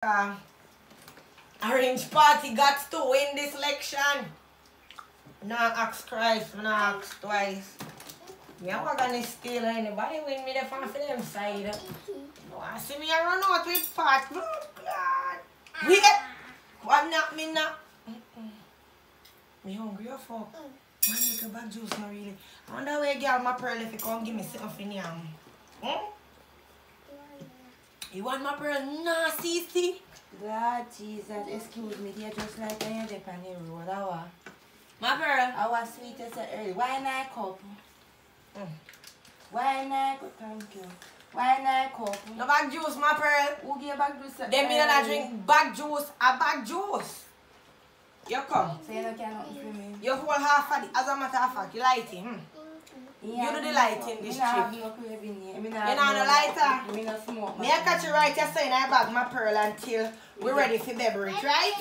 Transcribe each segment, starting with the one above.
Orange Party got to win this election. Nah, ask Christ, nah, ask twice. Me am gonna steal anybody win me the fan for them side. No, I see me a run out with part. Oh, God. Wait. What not me not? Me hungry or fuck? Man, look at bag juice, not really. I wonder where girl my pearl if you come give me something yam. You want my pearl? Nah, CC. God, Jesus, excuse me, you're just like I had on the road. How My pearl. I was sweet as early. Why not cup? Why not? Thank you. Why not cup? No bag juice, my pearl. Who gave back juice? Them me not drink bag juice, a bag juice. You come. So you don't care nothing for me? You hold half of it, as a matter of fact, you lighting. Yeah, you do the lighting this trip. You know no lighter. Me no smoke. Me I catch you right here saying I bag my pearl until we're ready for beverage, right?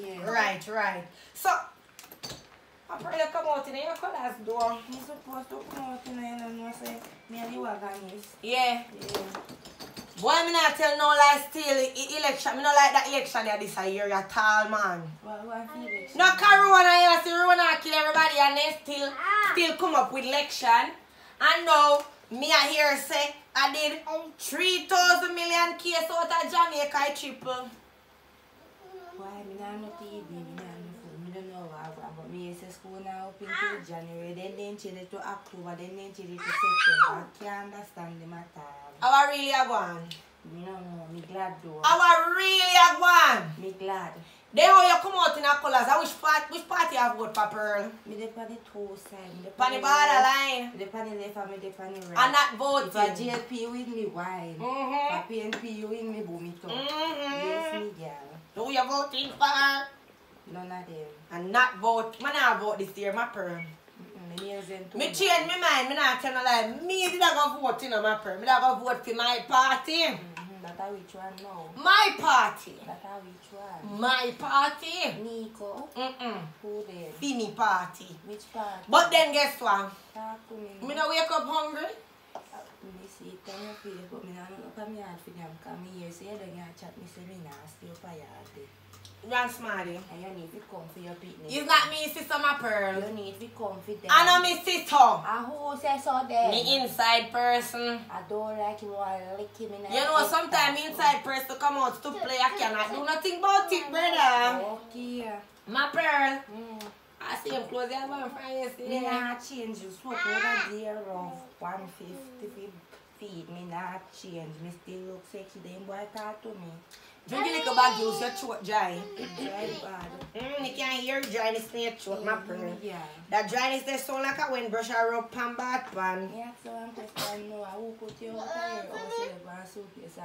Yeah. Right. So, my pearl you come out in your colors door. You supposed to come out in there and say, me and you are going Yeah. Boy, me not tell no lie still. Election, me not like that election there this year, you tall man. What election? No corona here, see Rona kill everybody and they still come up with election. And now, me I hear say, I did 3,000 million case out of Jamaica, I triple. Why, me not no TV, me not no phone, me don't know what but me say school now up until January, then they change it to October, then they change it to September. I can't understand the matter. How really a one? Me no know, me glad though. How really a one? Me glad. Then how you come out in a colors, which party have vote for Pearl? Me dey on the two side. On the borderline. Me dey on the left and me dey on the right. And not voting. If a JLP win me wine. If a PNP win me boom it up. Yes me girl. Who you voting for? None of them. And not vote. Man not vote this year, my Pearl. Me change my mind, me not tell no lie. Me did not go vote in my Pearl. Me did go vote for my party. That's which one now? My party. That's which one? My party. Nico. Who then? Fini party. Which party? But then guess what? Talk to me. Me no wake up hungry. Me see it on your face, but me not know if I'm hard for them. Because me here say you don't chat me say me not stay up a yard. Run smarty. And you need to come for your picnic. It's not me, sister, my Pearl. You need to come for them. I know me sister. And who says so then? Me inside person. I don't like you all licking me. You know, sometimes inside person to come out to play, I cannot do nothing about it, brother. Okay. My Pearl. I see him close the album from yesterday. Me not change you. Swoop over there of 150 feet. Me not change. Me still look sexy. Then boy talk to me. Drink a little bag juice, your throat dry. Dry bad. You can't hear dryness in your throat, my Pearl. Yeah. That dryness they sound like a wind brush or rub pan bath pan. Yeah, so I'm just trying to know who put you out here. Or say you want suitcase.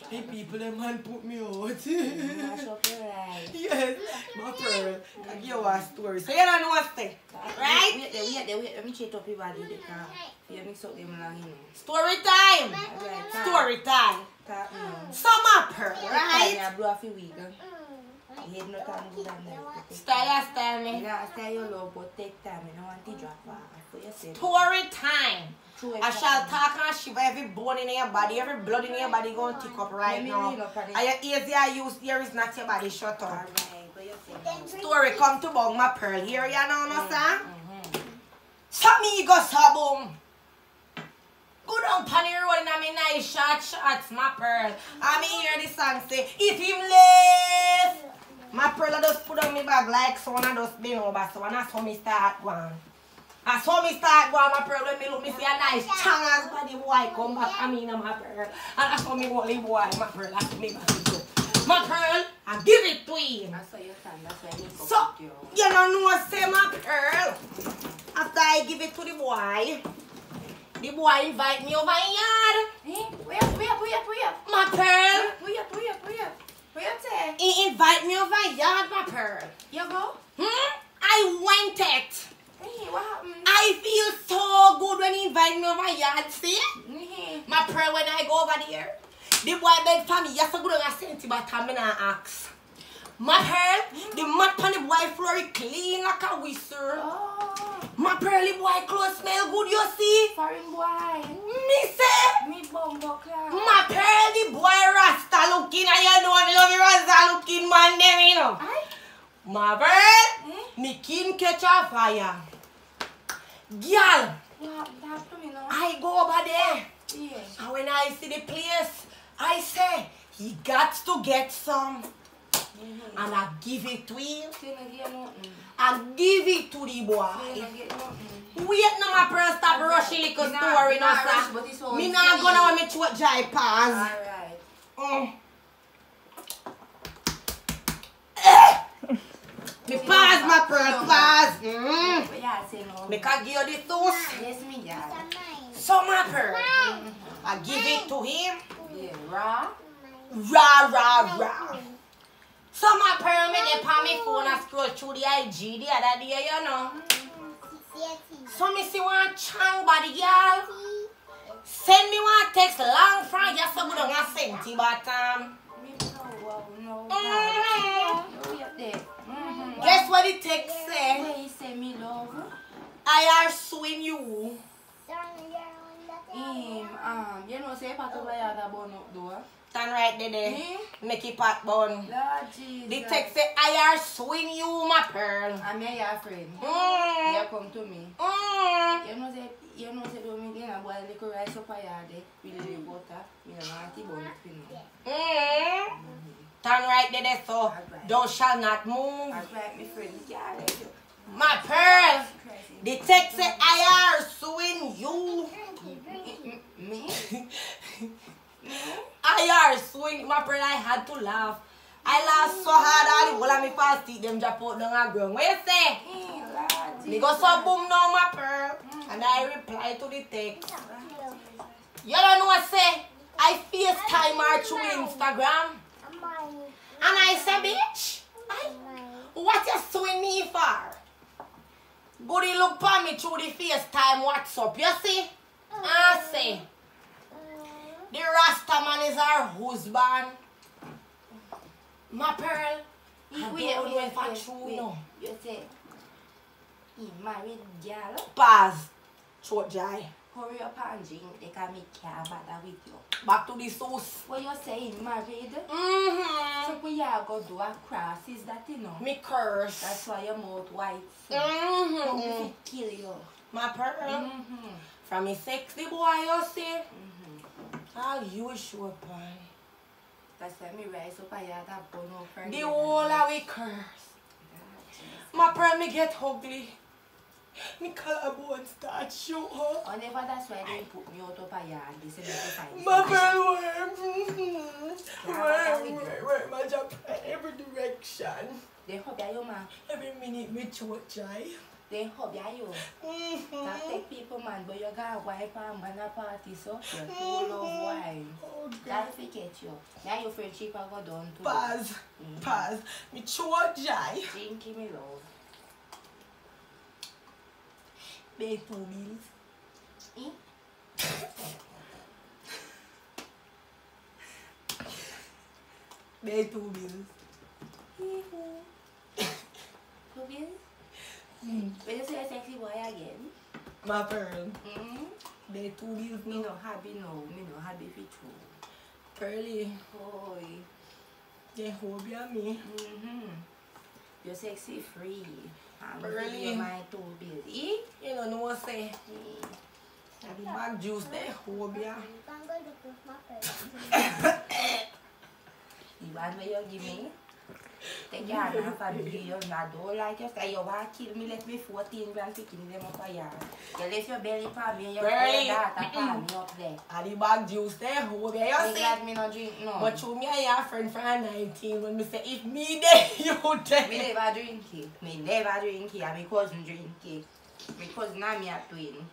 The people, them man put me out. Mash up your eyes. Yes, my Pearl. I give you a story. So you don't know what's there, right? Wait. Let me check up your body. You mix up them along, you know. Story time. Right. Story time. Talk now. So my Pearl, right? Yeah, blow off your wig. You have no time to do that. Style me. You don't style your love, but take time. You don't want to drop off for yourself. Story time. I shall talk and shiver every bone in your body, every blood in your body going to tick up right now. And your ears I use here is not your body, shut up. Story come to bug my Pearl here, you know, no, sir? So me go so boom. Go down pan the road and I mean nice shots, my Pearl. I mean hear the song say, if him left. My Pearl I just put on me bag like so and I just bend over so and I saw me start going. I saw me start going, my Pearl, when me look, me see a nice changas body boy come back, I mean, my Pearl. And I saw me only boy, my Pearl, I saw me back to go. My Pearl, I give it to him. I saw your son, that's why I need to So, you don't know what say, my Pearl. After I give it to the boy invite me over yard. Where? My Pearl. Where you say? He invite me over yard, my Pearl. You go? I went it. Hey, what happened? I feel so good when he invite me over yard, see? My Pearl, when I go over there, the boy beg for me, yes, so good and I sent him, but I'm not ask. My Pearl, the mat on the boy floor clean like a whistle. Oh. My Pearly boy clothes smell good, you see? Foreign boy. Me say? Me My pearl, the boy Rasta looking, and you know me love the Rasta looking man them, you know. My pearl, me kin catch a fire. Girl, I go over there. And when I see the place, I say, he got to get some. And I give it to him. I give it to the boy. Wait now, my pearl, stop rushing like a story, no, sir. Me not gonna want me to dry pause. Alright. Me pause, my pearl, pause. Me can give you the sauce. Yes, me, yeah. So, my pearl, I give it to him. Yeah, raw. Rah. So, my pearl, me dey on my phone and scroll through the IG the other day, you know. So, me see one chang body girl. Send me one text long from you so good on a senti, but guess what the text say? He say me love. I are suing you. You know say part of the bone up door. Stand right there. Make it pot bone. Lord Jesus. The text say I are suing you, my pearl. I'm your friend. You come to me. You know say do me again a boil little rice up a yard with the butter. Me no want it bone up. Stand right there, so thou shall not move. Alright, my friend. My pearl. The text say I are suing you. Me? I are suing my pearl. I had to laugh. I laughed so hard all the whole of me fast teeth them drop out down the ground. What you say? Me go so boom now, my pearl. And I reply to the text. You don't know what say? I FaceTime her through Instagram. And I say, bitch, what you suing me for? Goody look for me through the FaceTime WhatsApp, you see? I say, the Rasta man is our husband. My pearl, I don't know if I true no. You say, he married girl. Pause. Short jai. Hurry up and drink. They can make care bother with you. Back to the sauce. What you saying, married? Mm-hmm. So we are going to do a cross, is that you know? Me curse. That's why your mouth white. Mm-hmm. Kill you. My pearl. From a sexy boy, you see? All you show up on. That's why me rise up and you have that bone over. The whole of we curse. My pearl, me get ugly. Me collarbone start show up. Or never that's why they put me out of a yard. They say they my pearl worm. My job every direction. They hope you man. Every minute me choke jai. They hope you. That take people man, but you got wipe and man a party so you're full of wine. Oh, that'll forget you. Now your friendship will go down too. Pause. Me choke jai. Drinky me love. Pay 2 bills. Pay 2 bills. 2 bills? When you say a sexy boy again? My pearl. Pay 2 bills. Me no happy no. Me no happy for true. Pearly. Boy. They hope you me. You're sexy free. Really? You my 2 bills. You don't know what say. The bag juice they hope ya. The one where you give me? Take your hand off and do your not don't like you say you want to kill me, let me 14 grand picking them up a yard. You left your belly for me and you put your daughter for me up there. And the bag juice they hope ya. You see? Glad me not drink no. But you me and your friend from 19 when me say if me there you there. Me never drink it. Me never drink it and my cousin drink it. My cousin and me are twin.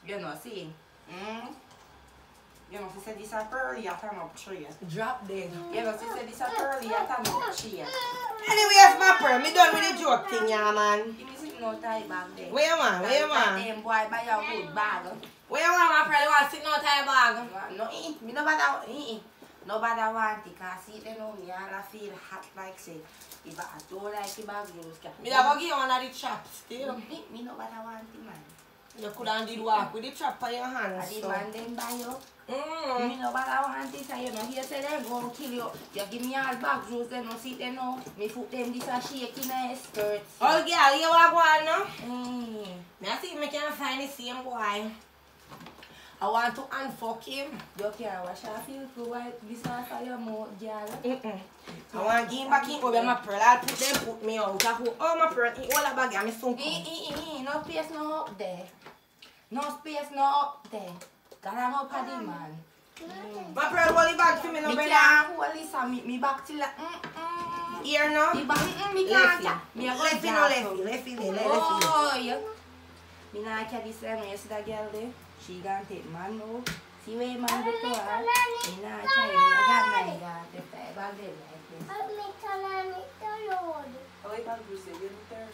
You know see? You know she said this a pearl you turn up tree. Drop dead. You know she said this a pearl you turn up tree. Anyways, my pearl, me done with the joke thing, yeah, man. Give me some no tie bag there. Where you want? Where you want? Them boy buy your good bag. Where you want, my pearl? You want to sit no tie bag? No, me no bother. Nobody want it because see they know me all I feel hot like say. If I don't like the bag, you me da go give you one of the chops still. Me no bother want it, man. You could have did walk with the trap on your hands. I did man then buy you. Mm. Me no bad I want this and you know here say they go kill you. You give me all back juice they no see they know. Me foot them this a shaking in skirt. Oh girl, you walk one now? Me I see me can find the same boy. I want to unfuck him. You can't wash your feel to wipe this off of your mouth, girl. I want to give him back in over my pearl. I'll put me out. Oh my pearl, all the bag, I'm so cool. No space no up there. No space no up there. Gotta go paddy man. My pearl, hold the bag for me, no Me brother. can't hold this and me back till like Here now? me back me can't. Me a go Left it. Oh, you. Me not carry this one. You see that girl there? She gonna take man now. See where man do to her? Me not carry me. I got my God. The bag there like this. Let me turn on the road. Oh, you can't do it.